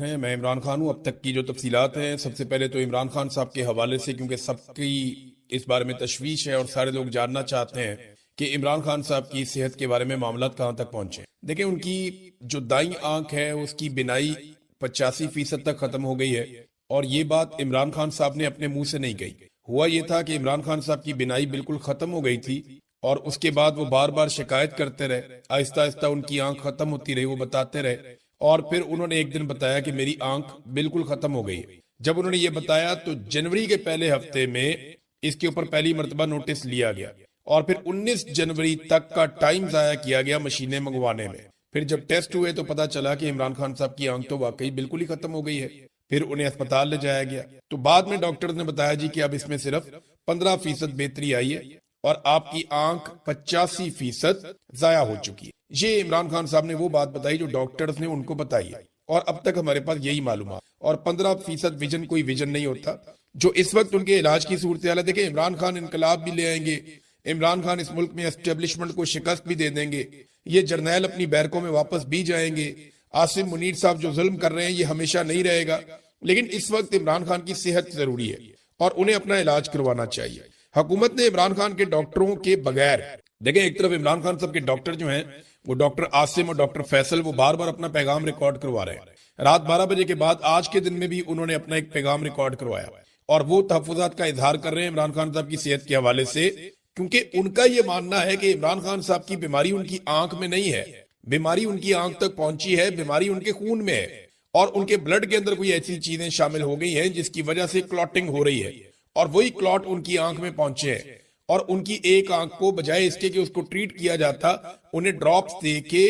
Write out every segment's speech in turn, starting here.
है। मैं इमरान खान हूँ। अब तक की जो तफसीलात हैं, सबसे पहले तो इमरान खान साहब के हवाले से, क्योंकि सबकी इस बारे में तशवीश है और सारे लोग जानना चाहते हैं कि इमरान खान साहब की सेहत के बारे में मामलात कहाँ तक पहुंचे। देखिए, उनकी जो दाईं आंख है उसकी बिनाई 85% तक खत्म हो गई है। और ये बात इमरान खान साहब ने अपने मुंह से नहीं कही। हुआ ये था कि इमरान खान साहब की बिनाई बिल्कुल खत्म हो गई थी और उसके बाद वो बार बार शिकायत करते रहे। आहिस्ता आहिस्ता उनकी आंख खत्म होती रही, वो बताते रहे। और फिर उन्होंने एक दिन बताया कि मेरी आंख बिल्कुल खत्म हो गई है। जब उन्होंने ये बताया तो जनवरी के पहले हफ्ते में इसके ऊपर पहली मर्तबा नोटिस लिया गया और फिर 19 जनवरी तक का टाइम जाया किया गया मशीनें मंगवाने में। फिर जब टेस्ट हुए तो पता चला कि इमरान खान साहब की आंख तो वाकई बिल्कुल ही खत्म हो गई है। फिर उन्हें अस्पताल ले जाया गया तो बाद में डॉक्टर ने बताया जी कि अब इसमें सिर्फ 15% बेहतरी आई है और आपकी आंख 85% जाया हो चुकी है। ये इमरान खान साहब ने वो बात बताई जो डॉक्टर्स ने उनको बताई है और अब तक हमारे पास यही मालूम। और 15% विजन कोई विजन नहीं होता। जो इस वक्त उनके इलाज की सूरत हाल है, देखिए, इमरान खान इनकलाब भी ले आएंगे, इमरान खान इस मुल्क में एस्टेब्लिशमेंट को शिकस्त भी दे देंगे, ये जर्नैल अपनी बैरकों में वापस भी जाएंगे। आसिम मुनीर साहब जो जुल्म कर रहे हैं ये हमेशा नहीं रहेगा। लेकिन इस वक्त इमरान खान की सेहत जरूरी है और उन्हें अपना इलाज करवाना चाहिए। हुकूमत ने इमरान खान के डॉक्टरों के बगैर, देखें, एक तरफ इमरान खान साहब के डॉक्टर जो हैं वो डॉक्टर आसिम और डॉक्टर फैसल, वो बार बार अपना पैगाम रिकॉर्ड करवा रहे हैं। रात 12 बजे के बाद आज के दिन में भी उन्होंने अपना एक पैगाम रिकॉर्ड करवाया और वो तहफुजात का इजहार कर रहे हैं इमरान खान साहब की सेहत के हवाले से, क्योंकि उनका ये मानना है कि इमरान खान साहब की बीमारी उनकी आंख में नहीं है, बीमारी उनकी आंख तक पहुंची है, बीमारी उनके खून में है और उनके ब्लड के अंदर कोई ऐसी चीजें शामिल हो गई हैं जिसकी वजह से क्लॉटिंग हो रही है और वही क्लॉट उनकी आंख में पहुंचे हैं। और उनकी एक आंख को बजाय इसके कि उसको ट्रीट किया जाता, उन्हें ड्रॉप्स दे के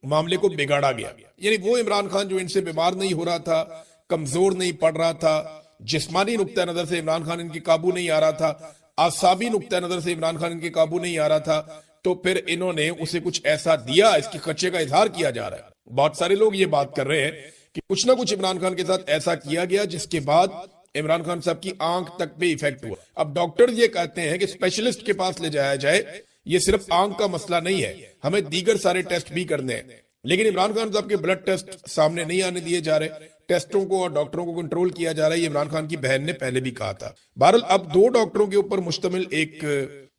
मामले को बिगाड़ा गया। यानी वो इमरान खान जो इनसे बीमार नहीं हो रहा था, कमजोर नहीं पड़ रहा था, जिस्मानी नुक्ता नजर से इमरान खान इनके काबू नहीं आ रहा था, आसाबी नुक्ता नजर से इमरान खान इनके काबू नहीं आ रहा था, तो फिर इन्होंने उसे कुछ ऐसा दिया, इसके खर्चे का इजहार किया जा रहा है। बहुत सारे लोग ये बात कर रहे हैं कि कुछ ना कुछ इमरान खान के साथ ऐसा किया गया जिसके बाद इमरान खान साहब की आंख तक पे इफेक्ट हुआ। अब डॉक्टर ये कहते हैं कि स्पेशलिस्ट के पास ले जाया जाए, ये सिर्फ आंख का मसला नहीं है, हमें दीगर सारे टेस्ट भी करने हैं। लेकिन इमरान खान साहब के ब्लड टेस्ट सामने नहीं आने दिए जा रहे, टेस्टों को और डॉक्टरों को कंट्रोल किया जा रहा है। ये इमरान खान की बहन ने पहले भी कहा था। बहरहाल अब 2 डॉक्टरों के ऊपर मुश्तमिल एक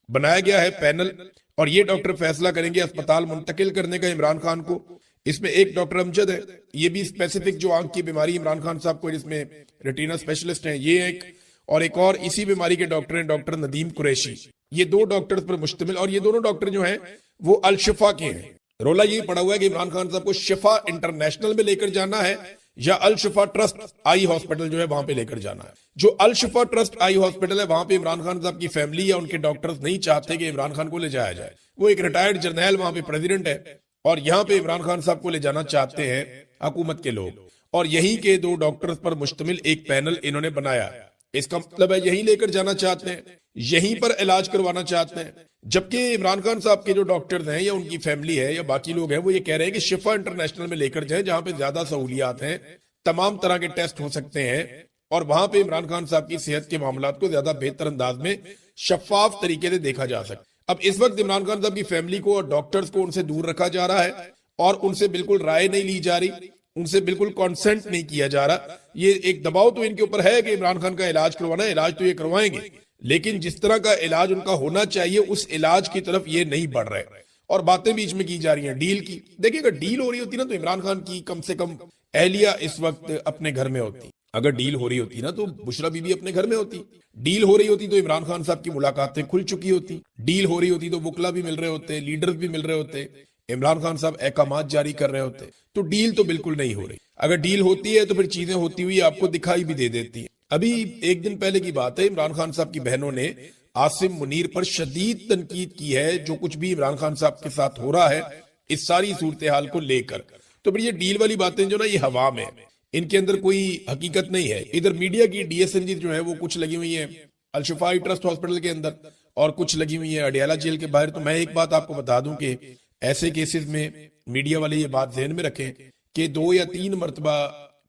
बनाया गया है पैनल और ये डॉक्टर फैसला करेंगे अस्पताल मुंतकिल करने का इमरान खान को। इसमें एक डॉक्टर अमजद है, ये भी स्पेसिफिक जो आंख की बीमारी इमरान खान साहब को, जिसमें रेटिना स्पेशलिस्ट हैं, ये एक और इसी बीमारी के डॉक्टर हैं डॉक्टर नदीम कुरैशी। ये 2 डॉक्टर्स पर मुश्तमिल और ये दोनों डॉक्टर जो हैं वो अल शिफा के हैं। रोला ये पड़ा हुआ है कि इमरान खान साहब को शिफा इंटरनेशनल में लेकर जाना है या अल शिफा ट्रस्ट आई हॉस्पिटल जो है वहां पे लेकर जाना है। जो अल शिफा ट्रस्ट आई हॉस्पिटल है वहां पे इमरान खान साहब की फैमिली या उनके डॉक्टर्स नहीं चाहते कि इमरान खान को ले जाया जाए। वो एक रिटायर्ड जर्नैल वहां पे प्रेसिडेंट है और यहाँ पे इमरान खान साहब को ले जाना चाहते हैं हुकूमत के लोग। और यही के 2 डॉक्टर्स पर मुश्तमिल एक पैनल इन्होंने बनाया। इसका मतलब है यही लेकर जाना चाहते हैं, यहीं पर इलाज करवाना चाहते हैं। जबकि इमरान खान साहब के जो डॉक्टर्स हैं या उनकी फैमिली है या बाकी लोग हैं वो ये कह रहे हैं कि शिफा इंटरनेशनल में लेकर जाएं, जहां पे ज्यादा सहूलियात हैं, तमाम तरह के टेस्ट हो सकते हैं और वहां पे इमरान खान साहब की सेहत के मामला को ज्यादा बेहतर अंदाज में शफाफ तरीके से देखा जा सकता। अब इस वक्त इमरान खान साहब की फैमिली को और डॉक्टर्स को उनसे दूर रखा जा रहा है और उनसे बिल्कुल राय नहीं ली जा रही, उनसे बिल्कुल कॉन्सेंट नहीं किया जा रहा। ये एक दबाव तो इनके ऊपर है कि इमरान खान का इलाज करवाना है, इलाज तो ये करवाएंगे, लेकिन जिस तरह का इलाज उनका होना चाहिए उस इलाज की तरफ ये नहीं बढ़ रहे और बातें बीच में की जा रही हैं डील की। देखिए, अगर डील हो रही होती ना तो इमरान खान की कम से कम एहलिया इस वक्त अपने घर में होती। अगर डील हो रही होती ना तो बुशरा बीबी अपने घर में होती। डील हो रही होती तो इमरान खान साहब की मुलाकातें खुल चुकी होती। डील हो रही होती तो वुकला भी मिल रहे होते, लीडर्स भी मिल रहे होते, इमरान खान साहब अहकामात जारी कर रहे होते। तो डील तो बिल्कुल नहीं हो रही। अगर डील होती है तो फिर चीजें होती हुई आपको दिखाई भी दे देती है। अभी एक दिन पहले की बात है, इमरान खान साहब की बहनों ने आसिम मुनीर पर शदीद तनकीद की है जो कुछ भी इमरान खान साहब के साथ हो रहा है इस सारी सूरत हाल को लेकर। तो फिर ये डील वाली बातें जो ना ये हवा में, इनके अंदर कोई हकीकत नहीं है। इधर मीडिया की डीएसएनजी जो है वो कुछ लगी हुई है अल-शिफाई ट्रस्ट हॉस्पिटल के अंदर और कुछ लगी हुई है अडियाला जेल के बाहर। तो मैं एक बात आपको बता दूं कि ऐसे केसेस में मीडिया वाले ये बात ध्यान में रखें कि 2 या 3 मरतबा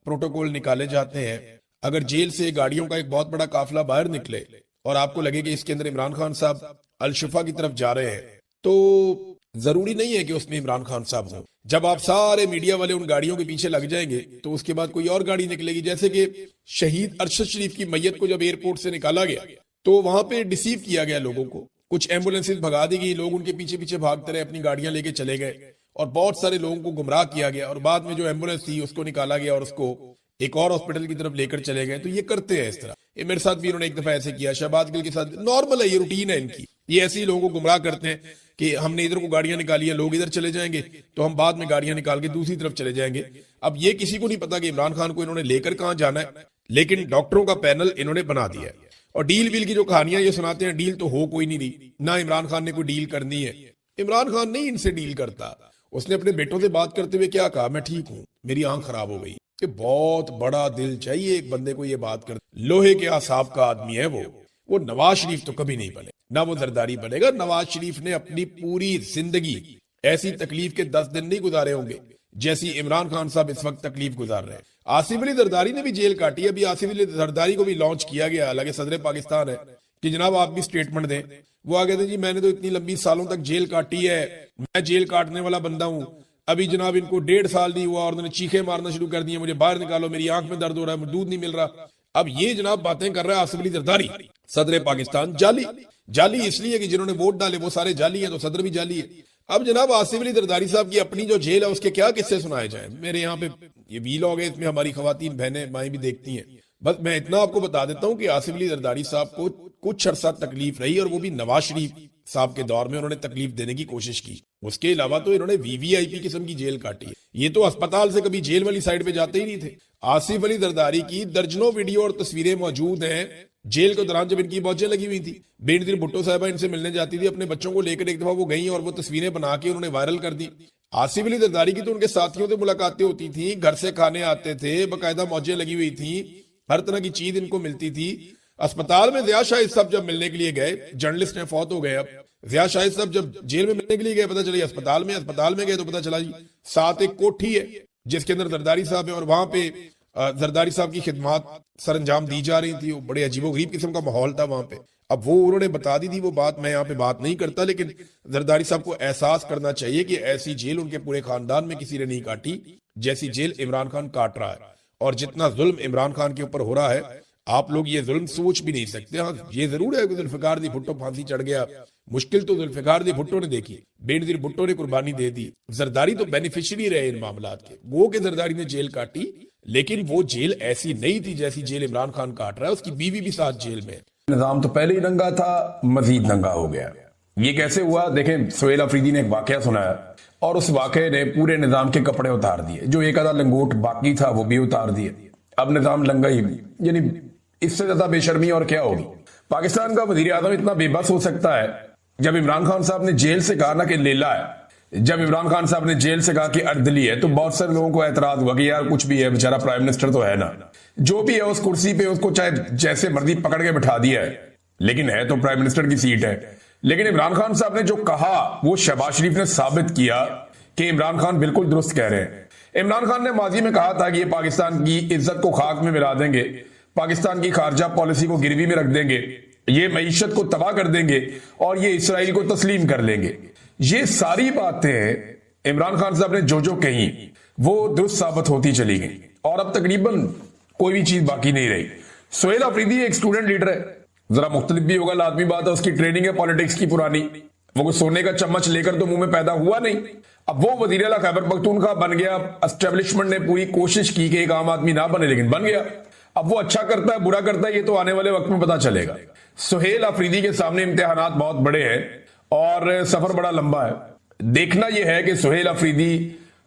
प्रोटोकॉल निकाले जाते हैं। अगर जेल से गाड़ियों का एक बहुत बड़ा काफिला बाहर निकले और आपको लगे कि इसके अंदर इमरान खान साहब अल शिफा की तरफ जा रहे हैं तो जरूरी नहीं है कि उसमें इमरान खान साहब हों। जब आप सारे मीडिया वाले उन गाड़ियों के पीछे लग जाएंगे तो उसके बाद कोई और गाड़ी निकलेगी। जैसे कि शहीद अरशद शरीफ की मैयत को जब एयरपोर्ट से निकाला गया तो वहां पे डिसीव किया गया लोगों को, कुछ एम्बुलेंसेज भगा दी गई, लोग उनके पीछे पीछे भागते रहे, अपनी गाड़ियां लेके चले गए और बहुत सारे लोगों को गुमराह किया गया और बाद में जो एम्बुलेंस थी उसको निकाला गया और उसको एक और हॉस्पिटल की तरफ लेकर चले गए। तो ये करते हैं इस तरह। ये मेरे साथ भी इन्होंने एक दफा ऐसे किया, शहबाज गिल के साथ। नॉर्मल है, ये रूटीन है इनकी। ये ऐसे ही लोगों को गुमराह करते हैं कि हमने इधर को गाड़ियां निकाली है, लोग इधर चले जाएंगे तो हम बाद में गाड़ियां निकाल के दूसरी तरफ चले जाएंगे। अब ये किसी को नहीं पता कि इमरान खान को इन्होंने लेकर कहां जाना है, लेकिन डॉक्टरों का पैनल इन्होंने बना दिया है। और डील वील की जो कहानियां ये सुनाते हैं, डील तो हो कोई नहीं रही, ना इमरान खान ने कोई डील करनी है। इमरान खान नहीं इनसे डील करता। उसने अपने बेटों से बात करते हुए क्या कहा, मैं ठीक हूं, मेरी आंख खराब हो गई। कि बहुत बड़ा दिल चाहिए एक बंदे को ये बात कर। लोहे के आसाब का आदमी है वो नवाज शरीफ तो कभी नहीं बने, ना वो जरदारी बनेगा। नवाज शरीफ ने अपनी पूरी जिंदगी ऐसी तकलीफ के 10 दिन नहीं गुजारे होंगे जैसी इमरान खान साहब इस वक्त तकलीफ गुजार रहे हैं। आसिफ अली जरदारी ने भी जेल काटी। अभी आसिफ अली जरदारी को भी लॉन्च किया गया, हालांकि सदर पाकिस्तान है कि जनाब आप भी स्टेटमेंट दें। वो आगे थे जी मैंने तो इतनी लंबी सालों तक जेल काटी है, मैं जेल काटने वाला बंदा हूं। अभी जनाब इनको 1.5 साल नहीं हुआ और उन्होंने चीखे मारना शुरू कर दिए, मुझे बाहर निकालो, मेरी आंख में दर्द हो रहा है, मुझे दूध नहीं मिल रहा। अब ये जनाब बातें कर रहा है आसिफ अली जरदारी, सदर पाकिस्तान। जाली इसलिए कि जिन्होंने वोट डाले वो सारे जाली हैं, तो सदर भी जाली है। अब जनाब आसिफ अली जरदारी साहब की अपनी जो जेल है उसके क्या किस्से सुनाए जाए। मेरे यहाँ पे ये वीलॉग है, इसमें हमारी खवातीन बहनें माएं भी देखती हैं। बस मैं इतना आपको बता देता हूं कि आसिफ अली जरदारी साहब को कुछ अरसा तकलीफ रही और वो भी नवाज शरीफ साहब के दौर में उन्होंने तकलीफ देने की कोशिश की। उसके अलावा तो इन्होंने वीवीआईपी किस्म की जेल काटी। ये तो अस्पताल से कभी जेल वाली साइड पे जाते ही नहीं थे। आसिफ अली जरदारी की दर्जनों वीडियो और तस्वीरें मौजूद हैं जेल के दौरान जब इनकी मौजें लगी हुई थी। बेनजीर भुट्टो साहबा इनसे मिलने जाती थी, अपने बच्चों को लेकर एक दफा वो गई और वो तस्वीरें बना के उन्होंने वायरल कर दी। आसिफ अली जरदारी की तो उनके साथियों से मुलाकातें होती थी, घर से खाने आते थे, बाकायदा मौजें लगी हुई थी, हर तरह की चीज इनको मिलती थी। अस्पताल में ज़िया शाहिद साहब जब मिलने के लिए गए, जर्नलिस्ट ने फौत हो गए। अब ज़िया शाहिद साहब जब जेल में मिलने के लिए गए, पता चला अस्पताल में गए तो पता चला जी साथ एक कोठी है जिसके अंदर जरदारी साहब है और वहां पे जरदारी साहब की खिदमत सर अंजाम दी जा रही थी। वो बड़े अजीबोगरीब किस्म का माहौल था वहां पे। अब वो उन्होंने बता दी थी वो बात, मैं यहाँ पे बात नहीं करता, लेकिन जरदारी साहब को एहसास करना चाहिए कि ऐसी जेल उनके पूरे खानदान में किसी ने नहीं काटी जैसी जेल इमरान खान काट रहा है। और जितना जुल्म इमरान खान के ऊपर हो रहा है आप लोग ये जुल्म सोच भी नहीं सकते। हाँ ये जरूर है कि जुल्फिकार दी भुट्टो फांसी चढ़ गया, मुश्किल तो जुल्फिकार दी भुट्टो ने देखी, बेनजीर भुट्टो ने कुर्बानी दे दी। जरदारी तो बेनिफिशियरी रहे इन मामलात के। वो के जरदारी ने जेल काटी, लेकिन वो जेल ऐसी नहीं थी जैसी जेल इमरान खान काट रहा है। उसकी बीवी भी साथ जेल में। निजाम तो पहले ही नंगा था, मजीद नंगा हो गया। ये कैसे हुआ देखें। सुहेल अफरीदी ने एक वाकया सुनाया और उस वाकये ने पूरे निजाम के कपड़े उतार दिए। जो एक आधा लंगोट बाकी था वो भी उतार दिए। अब निजाम लंगा ही, यानी इससे ज्यादा बेशर्मी और क्या होगी। पाकिस्तान का वजीर आजम इतना बेबस हो सकता है। जब इमरान खान साहब ने जेल से कहा ना कि लेला है, जब इमरान खान साहब ने जेल से कहा कि अर्दली है, तो बहुत सारे लोगों को एतराज हुआ कि यार कुछ भी है, बेचारा प्राइम मिनिस्टर तो है ना, जो भी है उस कुर्सी पे उसको चाहे जैसे मर्जी पकड़ के बिठा दिया है, लेकिन है तो प्राइम मिनिस्टर की सीट है। लेकिन इमरान खान साहब ने जो कहा वो शहबाज शरीफ ने साबित किया कि इमरान खान बिल्कुल दुरुस्त कह रहे हैं। इमरान खान ने माजी में कहा था कि ये पाकिस्तान की इज्जत को खाक में मिला देंगे, पाकिस्तान की खारजा पॉलिसी को गिरवी में रख देंगे, ये मईशत को तबाह कर देंगे और ये इसराइल को तस्लीम कर लेंगे। ये सारी बातें इमरान खान साहब ने जो जो कही वो दुरुस्त साबित होती चली गई और अब तकरीबन कोई भी चीज बाकी नहीं रही। सुहेल अफरीदी एक स्टूडेंट लीडर है, जरा मुख्तलिफ भी होगा, लाजमी बात है, उसकी ट्रेनिंग है पॉलिटिक्स की पुरानी। वो कोई सोने का चम्मच लेकर तो मुंह में पैदा हुआ नहीं। अब वो वजीर आला खैबर पख्तूनख्वा बन गया। एस्टेब्लिशमेंट ने पूरी कोशिश की कि एक आम आदमी ना बने, लेकिन बन गया। अब वो अच्छा करता है बुरा करता है ये तो आने वाले वक्त में पता चलेगा। सुहेल अफरीदी के सामने इम्तिहानात बहुत बड़े हैं और सफर बड़ा लंबा है। देखना यह है कि सुहेल अफरीदी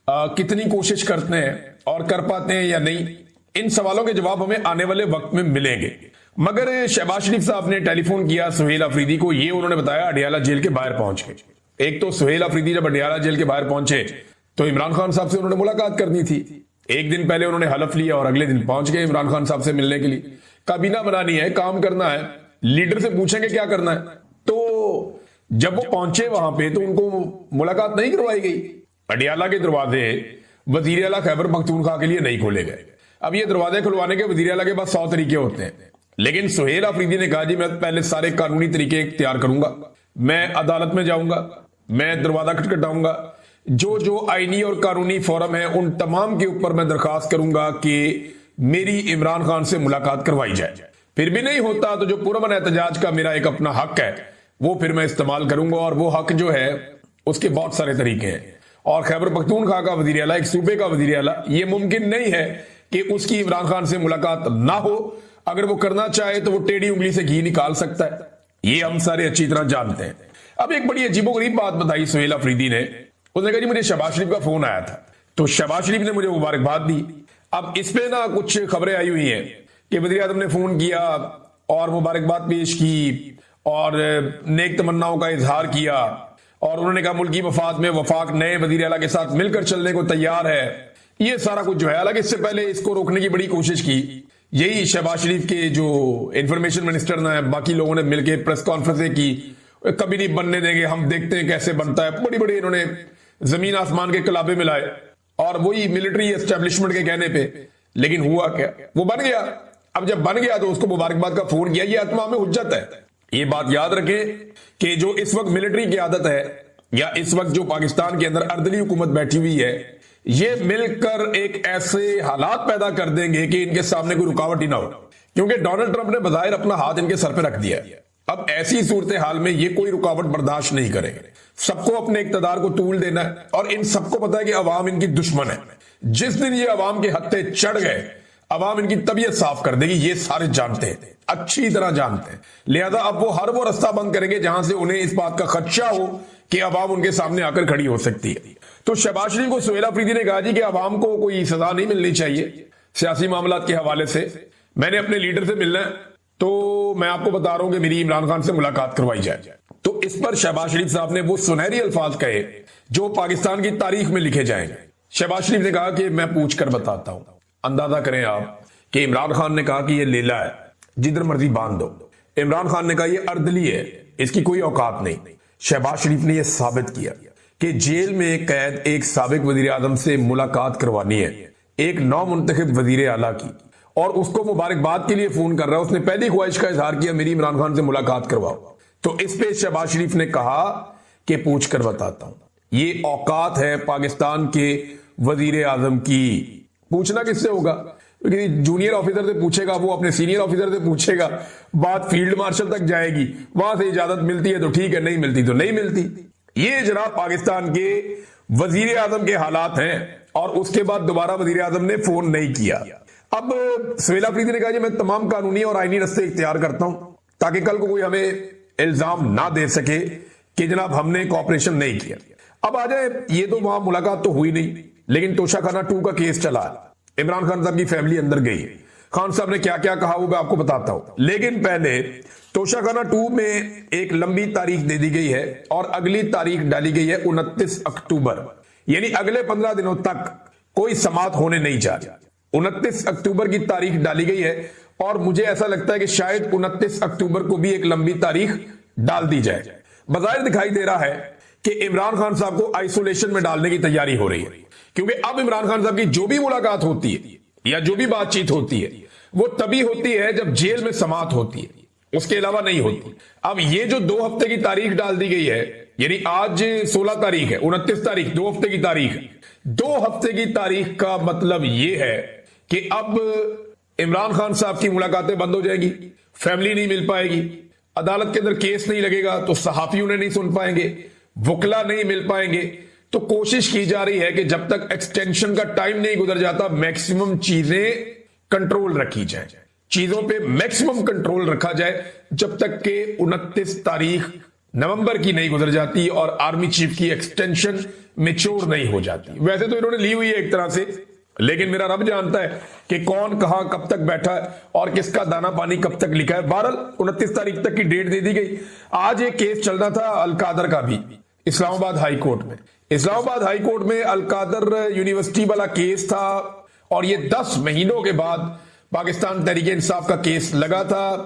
कितनी कोशिश करते हैं और कर पाते हैं या नहीं। इन सवालों के जवाब हमें आने वाले वक्त में मिलेंगे। मगर शहबाज शरीफ साहब ने टेलीफोन किया सुहेल अफरीदी को, ये उन्होंने बताया अडियाला जेल के बाहर पहुंच के। एक तो सुहेल अफरीदी जब अडियाला जेल के बाहर पहुंचे तो इमरान खान साहब से उन्होंने मुलाकात करनी थी। एक दिन पहले उन्होंने हलफ लिया और अगले दिन पहुंच गए इमरान खान साहब से मिलने के लिए। काबीना बनानी है, काम करना है, लीडर से पूछेंगे क्या करना है। तो जब वो पहुंचे वहां पे तो उनको मुलाकात नहीं करवाई गई। अडियाला के दरवाजे वजीर आला खैबर पख्तूनख्वा के लिए नहीं खोले गए। अब ये दरवाजे खुलवाने के वजीर आला के पास 100 तरीके होते हैं, लेकिन सुहेल अफरीदी ने कहा जी मैं पहले सारे कानूनी तरीके इख्तियार करूंगा, मैं अदालत में जाऊंगा, मैं दरवाजा खटखटाऊंगा। जो जो आईनी और कानूनी फोरम है उन तमाम के ऊपर मैं दरखास्त करूंगा कि मेरी इमरान खान से मुलाकात करवाई जाए। फिर भी नहीं होता तो जो पुरअमन एहतजाज का मेरा एक अपना हक है वो फिर मैं इस्तेमाल करूंगा, और वो हक जो है उसके बहुत सारे तरीके हैं। और खैबर पख्तूनख्वा का वजीर आला, एक सूबे का वजीर आला, ये मुमकिन नहीं है कि उसकी इमरान खान से मुलाकात ना हो। अगर वो करना चाहे तो वो टेढ़ी उंगली से घी निकाल सकता है, ये हम सारे अच्छी तरह जानते हैं। अब एक बड़ी अजीबोगरीब बात बताई सुहेल अफरीदी ने। उसने कहा जी मुझे शहबाज शरीफ का फोन आया था, तो शहबाज शरीफ ने मुझे मुबारकबाद दी। अब इस पे ना कुछ खबरें आई हुई हैं कि वजीर आज़म ने फोन किया और मुबारकबाद पेश की और नेक तमन्नाओं का इजहार किया, और उन्होंने कहा मुल्की मफाद में वफाक नए वजीर आला के साथ मिलकर चलने को तैयार है। ये सारा कुछ जो है, हालांकि इससे पहले इसको रोकने की बड़ी कोशिश की, यही शहबाज शरीफ के जो इंफॉर्मेशन मिनिस्टर ने बाकी लोगों ने मिलकर प्रेस कॉन्फ्रेंस की, कभी नहीं बनने देंगे, हम देखते हैं कैसे बनता है। बड़ी बड़ी इन्होंने जमीन आसमान के कलाबे मिलाए और वही मिलिट्री एस्टेब्लिशमेंट के कहने पे। लेकिन हुआ क्या, वो बन गया। अब जब बन गया तो उसको मुबारकबाद का फोन किया, ये आत्मा में हुज्जत है। ये बात याद रखें कि जो इस वक्त मिलिट्री की आदत है या इस वक्त जो पाकिस्तान के अंदर अर्दली हुकूमत बैठी हुई है, ये मिलकर एक ऐसे हालात पैदा कर देंगे कि इनके सामने कोई रुकावट ही ना हो, क्योंकि डोनाल्ड ट्रंप ने बज़ाहिर अपना हाथ इनके सर पे रख दिया है। अब ऐसी सूरत हाल में ये कोई रुकावट बर्दाश्त नहीं करेंगे, सबको अपने इक्तदार को तूल देना है। और इन सबको पता है कि अवाम इनकी दुश्मन है। जिस दिन ये अवाम के हत्थे चढ़ गए, अवाम इनकी तबीयत साफ कर देगी, ये सारे जानते हैं, अच्छी तरह जानते हैं। लिहाजा अब वो हर वो रास्ता बंद करेंगे जहां से उन्हें इस बात का खदशा हो कि अवाम उनके सामने आकर खड़ी हो सकती है। तो शहबाज शरीफ को सुहेल अफरीदी ने कहा जी कि अवाम को कोई सजा नहीं मिलनी चाहिए सियासी मामला के हवाले से, मैंने अपने लीडर से मिलना है, तो मैं आपको बता रहा हूं कि मेरी इमरान खान से मुलाकात करवाई जाए। तो इस पर शहबाज शरीफ साहब ने वो सुनहरी अल्फाज कहे जो पाकिस्तान की तारीख में लिखे जाएंगे। शहबाज शरीफ ने कहा कि मैं पूछ कर बताता हूं। अंदाजा करें आप कि इमरान खान ने कहा कि ये लेला है, जिधर मर्जी बांध दो। इमरान खान ने कहा ये अर्दली है, इसकी कोई औकात नहीं। शहबाज शरीफ ने यह साबित किया कि जेल में कैद एक साबिक वजीर आजम से मुलाकात करवानी है, एक नौ मुंतखब वजीर आला की, और उसको मुबारकबाद के लिए फोन कर रहा है। उसने पहली ख्वाहिश का इजहार किया मेरी इमरान खान से मुलाकात करवाओ। तो इस पे शहबाज शरीफ ने कहा कि पूछ कर बताता हूं। ये औकात है पाकिस्तान के वजीर आजम की। पूछना किससे होगा? क्योंकि जूनियर ऑफिसर से पूछेगा, वो अपने सीनियर ऑफिसर से पूछेगा, बात फील्ड मार्शल तक जाएगी, वहां से इजाजत मिलती है तो ठीक है, नहीं मिलती तो नहीं मिलती। ये जनाब पाकिस्तान के वजीर आजम के हालात हैं। और उसके बाद दोबारा वजीर आजम ने फोन नहीं किया। अब सुहेल अफरीदी ने कहा जी मैं तमाम कानूनी और आईनी रस्ते इख्तियार करता हूं ताकि कल को कोई हमें इल्जाम ना दे सके कि जनाब हमने कॉपरेशन नहीं किया। अब आ जाए, ये तो वहां मुलाकात तो हुई नहीं, लेकिन तोशाखाना 2 का केस चला। इमरान खान साहब की फैमिली अंदर गई, खान साहब ने क्या क्या कहा वो मैं आपको बताता हूं। लेकिन पहले तोशाखाना 2 में एक लंबी तारीख दे दी गई है और अगली तारीख डाली गई है 29 अक्टूबर, यानी अगले 15 दिनों तक कोई समाअत होने नहीं जा रही। 29 अक्टूबर की तारीख डाली गई है और मुझे ऐसा लगता है कि शायद 29 अक्टूबर को भी एक लंबी तारीख डाल दी जाए। बज़ाहिर दिखाई दे रहा है कि इमरान खान साहब को आइसोलेशन में डालने की तैयारी हो रही है, क्योंकि अब इमरान खान साहब की जो भी मुलाकात होती है या जो भी बातचीत होती है वो तभी होती है जब जेल में समाअत होती है, उसके अलावा नहीं होती। अब ये जो 2 हफ्ते की तारीख डाल दी गई है, यानी आज 16 तारीख है, 29 तारीख 2 हफ्ते की तारीख है। 2 हफ्ते की तारीख का मतलब ये है कि अब इमरान खान साहब की मुलाकातें बंद हो जाएंगी, फैमिली नहीं मिल पाएगी, अदालत के अंदर केस नहीं लगेगा तो सहाफी उन्हें नहीं सुन पाएंगे, वकला नहीं मिल पाएंगे। तो कोशिश की जा रही है कि जब तक एक्सटेंशन का टाइम नहीं गुजर जाता मैक्सिमम चीजें कंट्रोल रखी जाए, चीजों पे मैक्सिमम कंट्रोल रखा जाए जब तक के 29 तारीख नवंबर की नहीं गुजर जाती और आर्मी चीफ की एक्सटेंशन मेच्योर नहीं हो जाती। वैसे तो इन्होंने ली हुई है एक तरह से, लेकिन मेरा रब जानता है कि कौन कहां कब तक बैठा है और किसका दाना पानी कब तक लिखा है। बहरहाल 29 तारीख तक की डेट दे दी गई। आज एक केस चल रहा था अलकादर का भी इस्लामाबाद हाई कोर्ट में। इस्लामाबाद हाई कोर्ट में अलकादर यूनिवर्सिटी वाला केस था और ये 10 महीनों के बाद पाकिस्तान तहरीक इंसाफ का केस लगा था।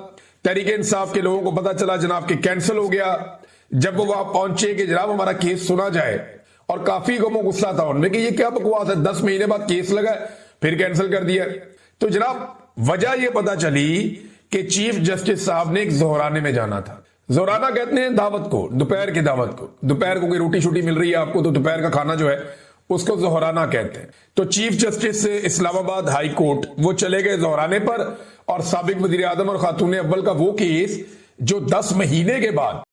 तहरीक इंसाफ के लोगों को पता चला जनाब कि कैंसिल हो गया। जब वो वहां पहुंचे कि जनाब हमारा केस सुना जाए, और काफी गमो गुस्सा था उनमें कि ये क्या बकवास है, 10 महीने बाद केस लगा फिर कैंसिल कर दिया। तो जनाब वजह यह पता चली कि चीफ जस्टिस साहब ने एक जोहराने में जाना था। जोराना कहते हैं दावत को, दोपहर की दावत को। दोपहर को कोई रोटी शोटी मिल रही है आपको तो दोपहर का खाना जो है उसको जोहराना कहते हैं। तो chief justice Islamabad high court वो चले गए जोहराने पर, और साबिक वजीर आजम और खातून अव्वल का वो केस जो 10 महीने के बाद